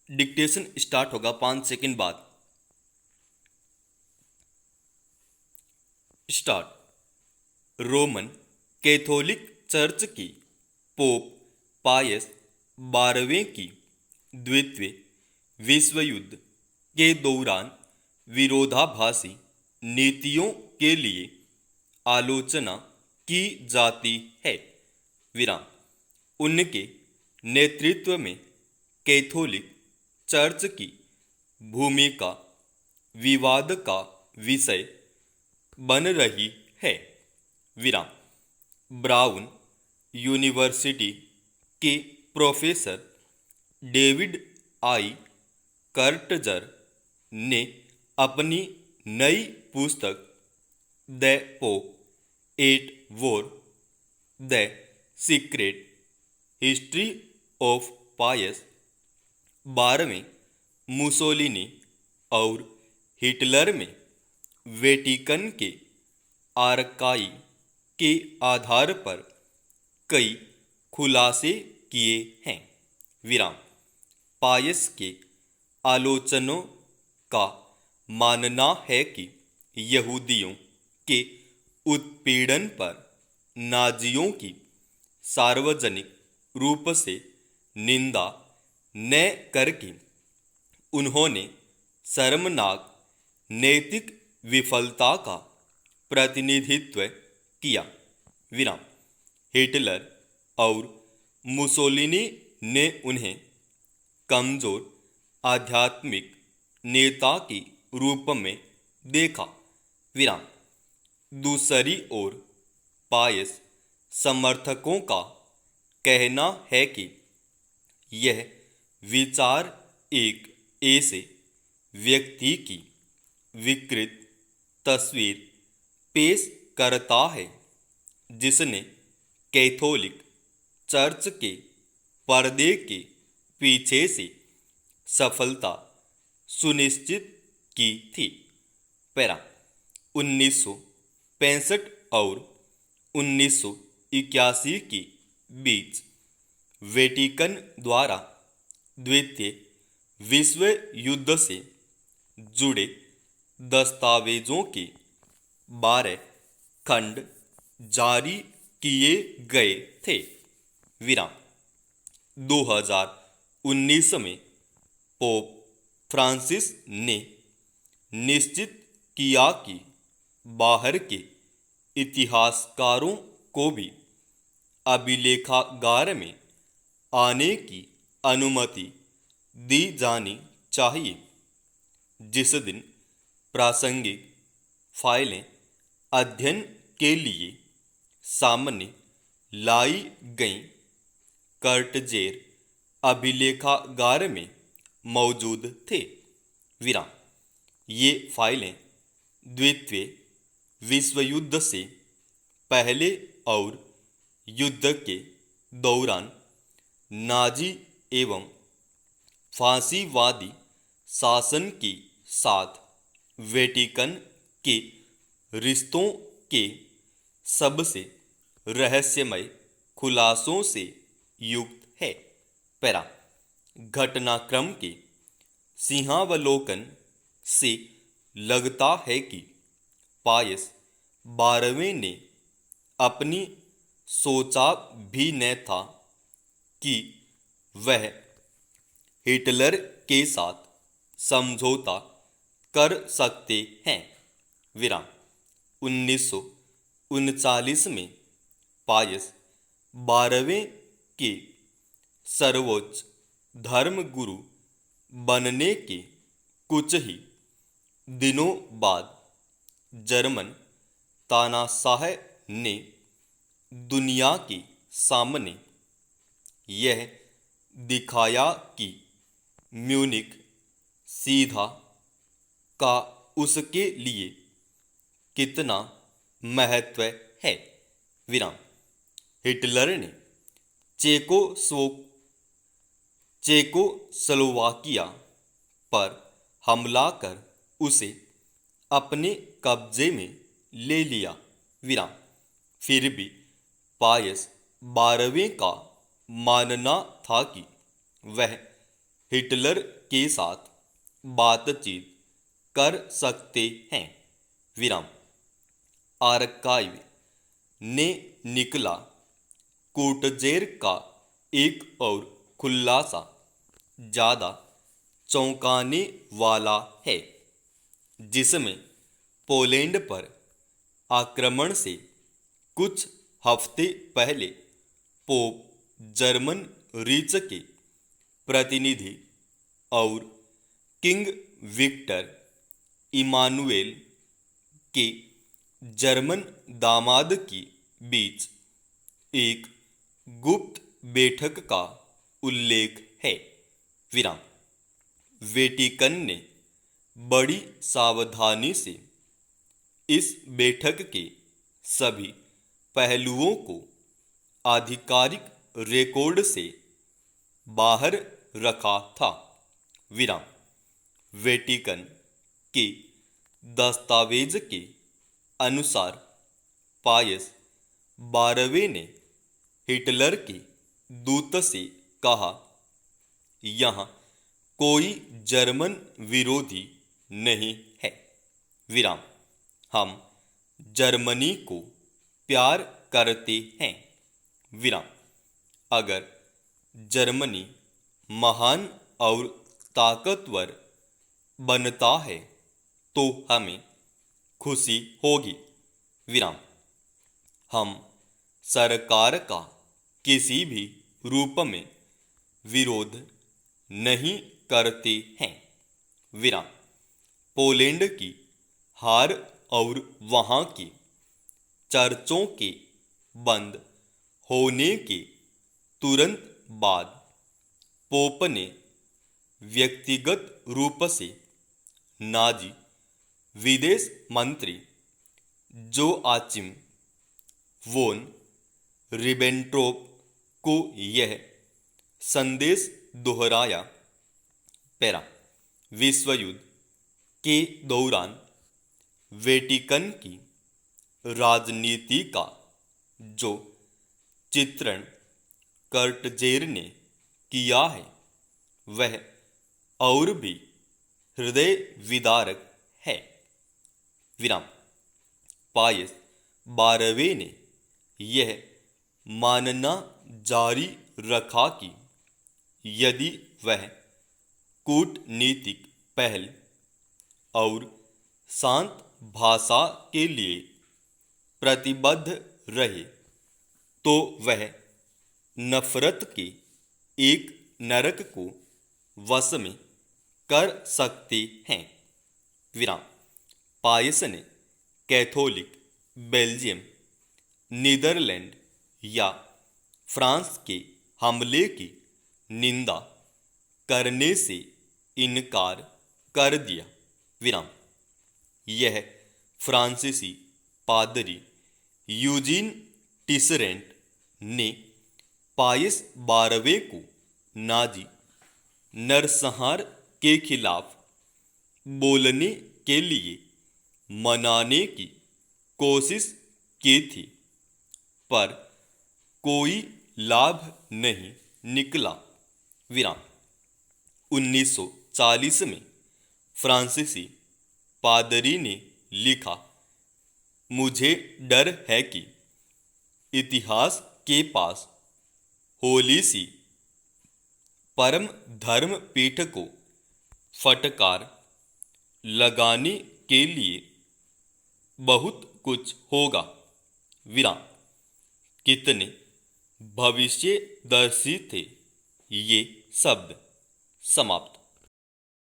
Dictation start होगा 5 second बाद। Start. Roman Catholic church की पोप पायस 12वें की द्वितीय विश्व युद्ध के दौरान विरोधाभासी नीतियों के लिए आलोचना की जाती है। विराम। उनके नेतृत्व में कैथोलिक चर्च की भूमिका विवाद का विषय बन रही है। विराम। ब्राउन यूनिवर्सिटी के प्रोफेसर डेविड आई कर्टजर ने अपनी नई पुस्तक the pope at war the secret history of Pius 12वें मुसोलिनी और हिटलर में वेटिकन के आर्काई के आधार पर कई खुलासे किए हैं। विराम। पायस के आलोचनों का मानना है कि यहूदियों के उत्पीड़न पर नाजियों की सार्वजनिक रूप से निंदा न करके उन्होंने शर्मनाक नैतिक विफलता का प्रतिनिधित्व किया। विराम। हिटलर और मुसोलिनी ने उन्हें कमजोर आध्यात्मिक नेता के रूप में देखा। विराम। दूसरी ओर पायस समर्थकों का कहना है कि यह विचार एक ऐसे व्यक्ति की विकृत तस्वीर पेश करता है जिसने कैथोलिक चर्च के पर्दे के पीछे से सफलता सुनिश्चित की थी। पैरा। 1965 और 1981 के बीच वेटिकन द्वारा द्वितीय विश्व युद्ध से जुड़े दस्तावेजों के 12 खंड जारी किए गए थे। विराम। 2019 में पोप फ्रांसिस ने निश्चित किया कि बाहर के इतिहासकारों को भी अभिलेखागार में आने की अनुमति दी जानी चाहिए। जिस दिन प्रासंगिक फाइलें अध्ययन के लिए सामने लाई गईं, कर्टजेर अभिलेखागार में मौजूद थे। विराम। ये फाइलें द्वितीय विश्व युद्ध से पहले और युद्ध के दौरान नाजी एवं फांसीवादी शासन के साथ वेटिकन के रिश्तों के सबसे रहस्यमय खुलासों से युक्त है। पैरा। घटनाक्रम के सिंहावलोकन से लगता है कि पायस 12वें ने अपनी सोचा भी न था कि वह हिटलर के साथ समझौता कर सकते हैं। विराम। 1939 में पायस 12वें के सर्वोच्च धर्मगुरु बनने के कुछ ही दिनों बाद जर्मन तानाशाह ने दुनिया के सामने यह दिखाया कि म्यूनिख सीधा का उसके लिए कितना महत्व है। विराम। हिटलर ने चेकोस्लोवाकिया पर हमला कर उसे अपने कब्जे में ले लिया। विराम। फिर भी पायस 12वें का मानना था कि वह हिटलर के साथ बातचीत कर सकते हैं। विराम। आर्काइव ने निकला कोटजेर का एक और खुलासा ज़्यादा चौंकाने वाला है, जिसमें पोलैंड पर आक्रमण से कुछ हफ्ते पहले पोप जर्मन रीच के प्रतिनिधि और किंग विक्टर इमानुएल के जर्मन दामाद की बीच एक गुप्त बैठक का उल्लेख है। विराम। वेटिकन ने बड़ी सावधानी से इस बैठक के सभी पहलुओं को आधिकारिक रिकॉर्ड से बाहर रखा था। विराम। वेटिकन के दस्तावेज के अनुसार पायस 12वें ने हिटलर के दूत से कहा, यहाँ कोई जर्मन विरोधी नहीं है। विराम। हम जर्मनी को प्यार करते हैं। विराम। अगर जर्मनी महान और ताकतवर बनता है तो हमें खुशी होगी। विराम। हम सरकार का किसी भी रूप में विरोध नहीं करते हैं। विराम। पोलैंड की हार और वहाँ की चर्चों के बंद होने के तुरंत बाद पोप ने व्यक्तिगत रूप से नाजी विदेश मंत्री जोआचिम वोन रिबेंट्रोप को यह संदेश दोहराया। पैरा। विश्व युद्ध के दौरान वेटिकन की राजनीति का जो चित्रण कर्टजेर ने किया है वह और भी हृदय विदारक है। विराम। पायस 12वें ने यह मानना जारी रखा कि यदि वह कूटनीतिक पहल और शांत भाषा के लिए प्रतिबद्ध रहे तो वह नफरत के एक नरक को वश में कर सकते हैं। विराम। पायस ने कैथोलिक बेल्जियम, नीदरलैंड या फ्रांस के हमले की निंदा करने से इनकार कर दिया। विराम। यह फ्रांसीसी पादरी यूजीन टिसरेंट ने पायस 12वें को नाजी नरसंहार के खिलाफ बोलने के लिए मनाने की कोशिश की थी, पर कोई लाभ नहीं निकला। विराम। 1940 में फ्रांसीसी पादरी ने लिखा, मुझे डर है कि इतिहास के पास होली सी परम धर्म पीठ को फटकार लगाने के लिए बहुत कुछ होगा। विराम। कितने भविष्यदर्शी थे ये शब्द। समाप्त।